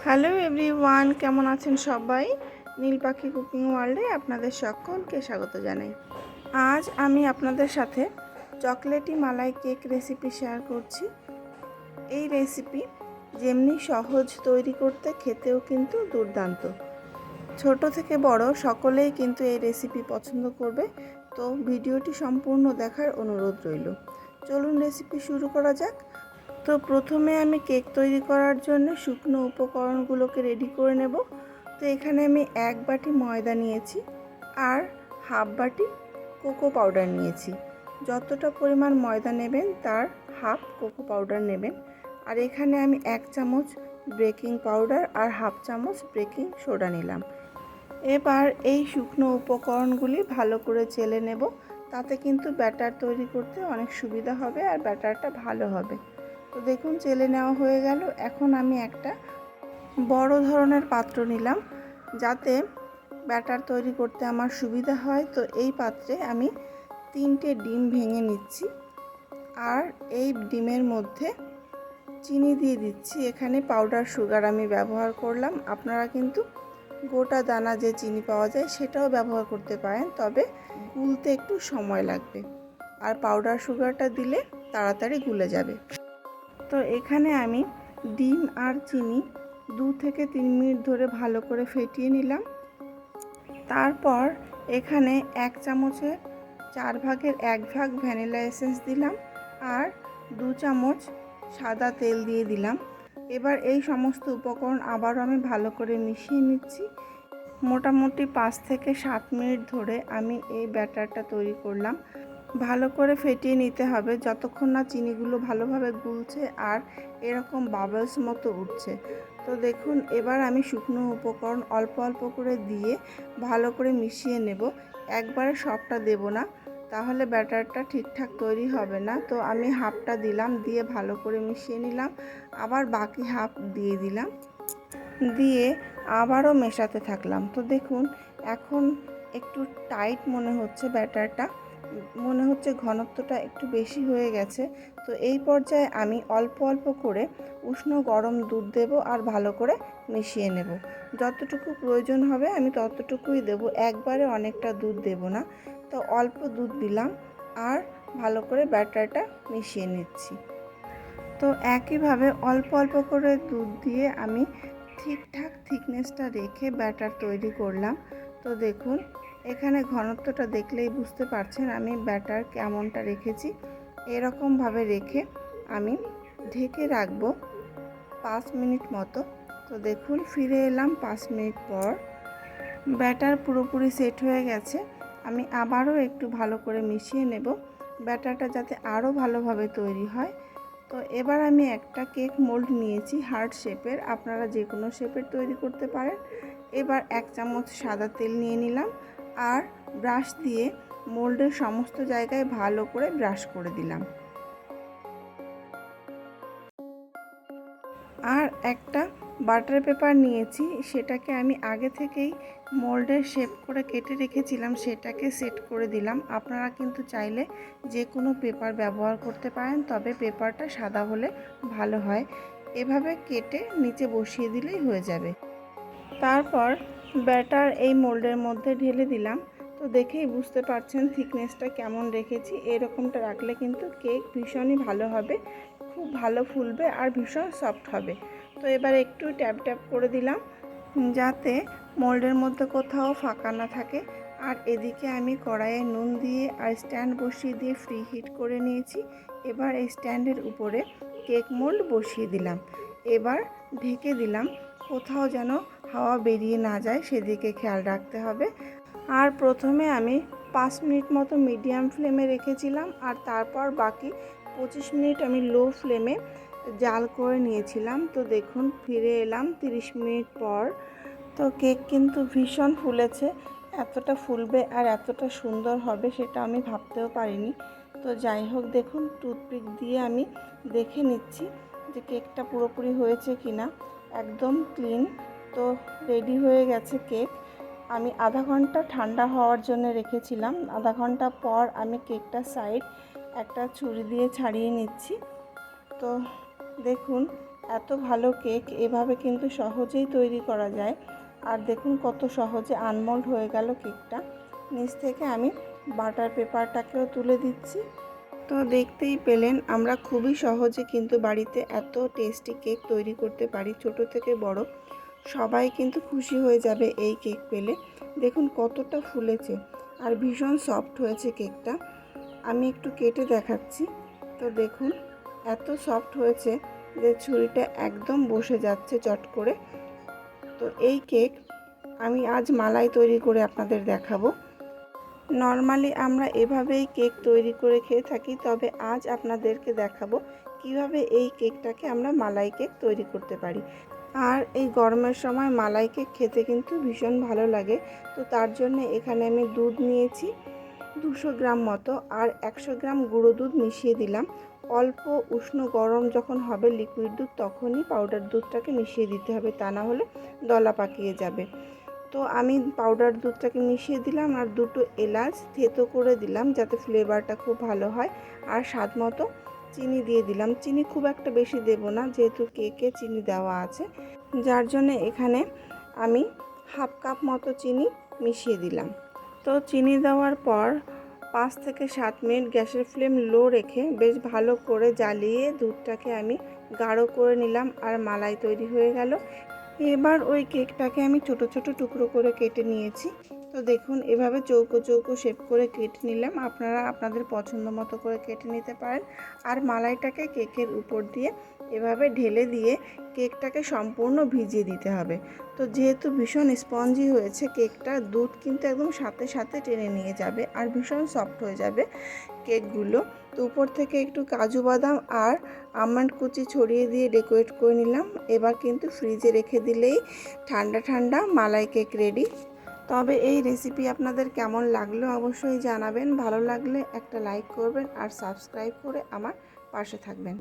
Hello everyone, কেমন আছেন সবাই? নীল পাখি কুকিং ওয়ার্ল্ডে আপনাদের সকলকে স্বাগত জানাই। আজ আমি আপনাদের সাথে চকলেটি মালাই কেক রেসিপি শেয়ার করছি। এই রেসিপি যেমনি সহজ, তৈরি করতে খেতেও কিন্তু দুর্দান্ত। ছোট থেকে বড় সকলেই কিন্তু এই রেসিপি পছন্দ করবে, তো ভিডিওটি সম্পূর্ণ দেখার অনুরোধ রইল। চলুন রেসিপি শুরু করা যাক। তো প্রথমে আমি কেক তৈরি করার জন্য শুকনো উপকরণগুলোকে রেডি করে নেব। তো এখানে আমি 1 বাটি ময়দা নিয়েছি আর হাফ বাটি কোকো পাউডার নিয়েছি। যতটা পরিমাণ ময়দা নেবেন তার হাফ কোকো পাউডার নেবেন। আর এখানে আমি 1 চামচ বেকিং পাউডার আর হাফ চামচ বেকিং সোডা নিলাম। এবার এই শুকনো উপকরণগুলি ভালো করে চেলে নেব, তাতে কিন্তু ব্যাটার তৈরি করতে অনেক সুবিধা হবে আর ব্যাটারটা ভালো হবে। তো দেখুন চেলে নেওয়া হয়ে গেল। এখন আমি একটা বড় ধরনের পাত্র নিলাম যাতে ব্যাটার তৈরি করতে আমার সুবিধা হয়। তো এই পাত্রে আমি 3টে ডিম ভেঙে নিচ্ছি আর এই ডিমের মধ্যে চিনি দিয়ে দিচ্ছি। এখানে পাউডার সুগার আমি ব্যবহার করলাম। আপনারা কিন্তু গোটা দানা যে চিনি পাওয়া যায় সেটাও ব্যবহার করতে পারেন, তবে গুলতে একটু সময় লাগবে আর পাউডার সুগারটা দিলে তাড়াতাড়ি গুলে যাবে। তো এখানে আমি ডিম আর চিনি 2 থেকে 3 মিনিট ধরে ভালো করে ফেটিয়ে নিলাম। তারপর এখানে 1 চামচে 4 ভাগের 1 ভাগ ভ্যানিলা এসেন্স দিলাম আর 2 চামচ সাদা তেল দিয়ে দিলাম। এবার এই সমস্ত উপকরণ আবারও আমি ভালো করে মিশিয়ে নিচ্ছি। মোটামুটি 5 থেকে 7 মিনিট ধরে আমি এই ব্যাটারটা তৈরি করলাম। ভালো করে ফেটিয়ে নিতে হবে যতক্ষণ না চিনিগুলো ভালোভাবে গুলছে আর এরকম বাবলস মতো উঠছে। তো দেখুন এবার আমি শুকনো উপকরণ অল্প অল্প করে দিয়ে ভালো করে মিশিয়ে নেব। একবারে সবটা দেব না, তাহলে ব্যাটারটা ঠিকঠাক তৈরি হবে না। তো আমি হাফটা দিলাম, দিয়ে ভালো করে মিশিয়ে নিলাম। আবার বাকি হাফ দিয়ে দিলাম, দিয়ে আবারও মেশাতে থাকলাম। তো দেখুন এখন একটু টাইট মনে হচ্ছে ব্যাটারটা, মনে হচ্ছে ঘনত্বটা একটু বেশি হয়ে গেছে। তো এই পর্যায়ে আমি অল্প অল্প করে উষ্ণ গরম দুধ দেব আর ভালো করে মিশিয়ে নেব। যতটুকু প্রয়োজন হবে আমি ততটুকুই দেব, একবারে অনেকটা দুধ দেব না। তো অল্প দুধ দিলাম আর ভালো করে ব্যাটারটা মিশিয়ে নিচ্ছি। তো একইভাবে অল্প অল্প করে দুধ দিয়ে আমি ঠিকঠাক থিকনেসটা রেখে ব্যাটার তৈরি করলাম। তো দেখুন এখানে ঘনত্বটা দেখলেই বুঝতে পারছেন আমি ব্যাটার কেমনটা রেখেছি। এরকমভাবে রেখে আমি ঢেকে রাখবো 5 মিনিট মতো। তো দেখুন ফিরে এলাম 5 মিনিট পর। ব্যাটার পুরোপুরি সেট হয়ে গেছে। আমি আবারও একটু ভালো করে মিশিয়ে নেব ব্যাটারটা যাতে আরও ভালোভাবে তৈরি হয়। তো এবার আমি একটা কেক মোল্ড নিয়েছি হার্ট শেপের, আপনারা যে কোনো শেপের তৈরি করতে পারেন। এবার 1 চামচ সাদা তেল নিয়ে নিলাম আর ব্রাশ দিয়ে মোল্ডের সমস্ত জায়গায় ভালো করে ব্রাশ করে দিলাম। আর একটা বাটার পেপার নিয়েছি, সেটাকে আমি আগে থেকেই মোল্ডের শেপ করে কেটে রেখেছিলাম, সেটাকে সেট করে দিলাম। আপনারা কিন্তু চাইলে যে কোনো পেপার ব্যবহার করতে পারেন, তবে পেপারটা সাদা হলে ভালো হয়। এভাবে কেটে নিচে বসিয়ে দিলেই হয়ে যাবে। তারপর ব্যাটার এই মোল্ডের মধ্যে ঢেলে দিলাম। তো দেখেই বুঝতে পারছেন থিকনেসটা কেমন রেখেছি। এরকমটা রাখলে কিন্তু কেক ভীষণই ভালো হবে, খুব ভালো ফুলবে আর ভীষণ সফট হবে। তো এবার একটু ট্যাপ ট্যাপ করে দিলাম যাতে মোল্ডের মধ্যে কোথাও ফাঁকা না থাকে। আর এদিকে আমি কড়াইয়ে নুন দিয়ে আর স্ট্যান্ড বসিয়ে দিয়ে ফ্রি হিট করে নিয়েছি। এবার এই স্ট্যান্ডের উপরে কেক মোল্ড বসিয়ে দিলাম। এবার ঢেকে দিলাম, কোথাও যেন হাওয়া বেরিয়ে না যায় সেদিকে খেয়াল রাখতে হবে। আর প্রথমে আমি 5 মিনিট মতো মিডিয়াম ফ্লেমে রেখেছিলাম আর তারপর বাকি 25 মিনিট আমি লো ফ্লেমে জাল করে নিয়েছিলাম। তো দেখুন ফিরে এলাম 30 মিনিট পর। তো কেক কিন্তু ভীষণ ফুলেছে। এতটা ফুলবে আর এতটা সুন্দর হবে সেটা আমি ভাবতেও পারিনি। তো যাই হোক, দেখুন টুথপিক দিয়ে আমি দেখে নিচ্ছি যে কেকটা পুরোপুরি হয়েছে কিনা। একদম ক্লিন। তো রেডি হয়ে গেছে কেক। আমি আধা ঘন্টা ঠান্ডা হওয়ার জন্য রেখেছিলাম। আধা ঘন্টা পর আমি কেকটা সাইড একটা ছুরি দিয়ে ছাড়িয়ে নিচ্ছি। তো দেখুন এত ভালো কেক এভাবে কিন্তু সহজেই তৈরি করা যায়। আর দেখুন কত সহজে আনমোল্ড হয়ে গেল কেকটা। নিচ থেকে আমি বাটার পেপারটাকেও তুলে দিচ্ছি। তো দেখতেই পেলেন আমরা খুবই সহজে কিন্তু বাড়িতে এত টেস্টি কেক তৈরি করতে পারি। ছোট থেকে বড় সবাই কিন্তু খুশি হয়ে যাবে এই কেক পেলে। দেখুন কতটা ফুলেছে আর ভীষণ সফট হয়েছে কেকটা। আমি একটু কেটে দেখাচ্ছি। তো দেখুন এত সফট হয়েছে যে ছুরিটা একদম বসে যাচ্ছে চট করে। তো এই কেক আমি আজ মালাই তৈরি করে আপনাদের দেখাবো। নর্মালি আমরা এভাবেই কেক তৈরি করে খেয়ে থাকি, তবে আজ আপনাদেরকে দেখাবো কিভাবে এই কেকটাকে আমরা মালাই কেক তৈরি করতে পারি। আর এই গরমের সময় মালাই কেক খেতে কিন্তু ভীষণ ভালো লাগে। তো তার জন্য এখানে আমি দুধ নিয়েছি 200 গ্রাম মতো, আর 100 গ্রাম গুঁড়ো দুধ মিশিয়ে দিলাম। অল্প উষ্ণ গরম যখন হবে লিকুইড দুধ, তখনই পাউডার দুধটাকে মিশিয়ে দিতে হবে, তা না হলে দলা পাকিয়ে যাবে। তো আমি পাউডার দুধটাকে মিশিয়ে দিলাম আর 2টো এলাচ থেতো করে দিলাম যাতে ফ্লেভারটা খুব ভালো হয়। আর স্বাদ মতো চিনি দিয়ে দিলাম। চিনি খুব একটা বেশি দেব না, যেহেতু কেকে চিনি দেওয়া আছে, যার জন্য এখানে আমি হাফ কাপ মতো চিনি মিশিয়ে দিলাম। তো চিনি দেওয়ার পর 5 থেকে 7 মিনিট গ্যাসের ফ্লেম লো রেখে বেশ ভালো করে জ্বালিয়ে দুধটাকে আমি গাঢ় করে নিলাম আর মালাই তৈরি হয়ে গেল। এবার ওই কেকটাকে আমি ছোট ছোট টুকরো করে কেটে নিয়েছি। তো দেখুন এভাবে চৌকো চৌকো শেপ করে কেটে নিলাম। আপনারা আপনাদের পছন্দ মতো করে কেটে নিতে পারেন। আর মালাইটাকে কেকের উপর দিয়ে এভাবে ঢেলে দিয়ে কেকটাকে সম্পূর্ণ ভিজিয়ে দিতে হবে। তো যেহেতু ভীষণ স্পঞ্জি হয়েছে কেকটা, দুধ কিন্তু একদম সাথে সাথে টেনে নিয়ে যাবে আর ভীষণ সফট হয়ে যাবে কেকগুলো। তো উপর থেকে একটু কাজু বাদাম আর আমন্ড কুচি ছড়িয়ে দিয়ে ডেকোরেট করে নিলাম। এবার কিন্তু ফ্রিজে রেখে দিলেই ঠান্ডা ঠান্ডা মালাই কেক রেডি। তবে এই রেসিপি আপনাদের কেমন লাগলো অবশ্যই জানাবেন। ভালো লাগলে একটা লাইক করবেন আর সাবস্ক্রাইব করে আমার পাশে থাকবেন।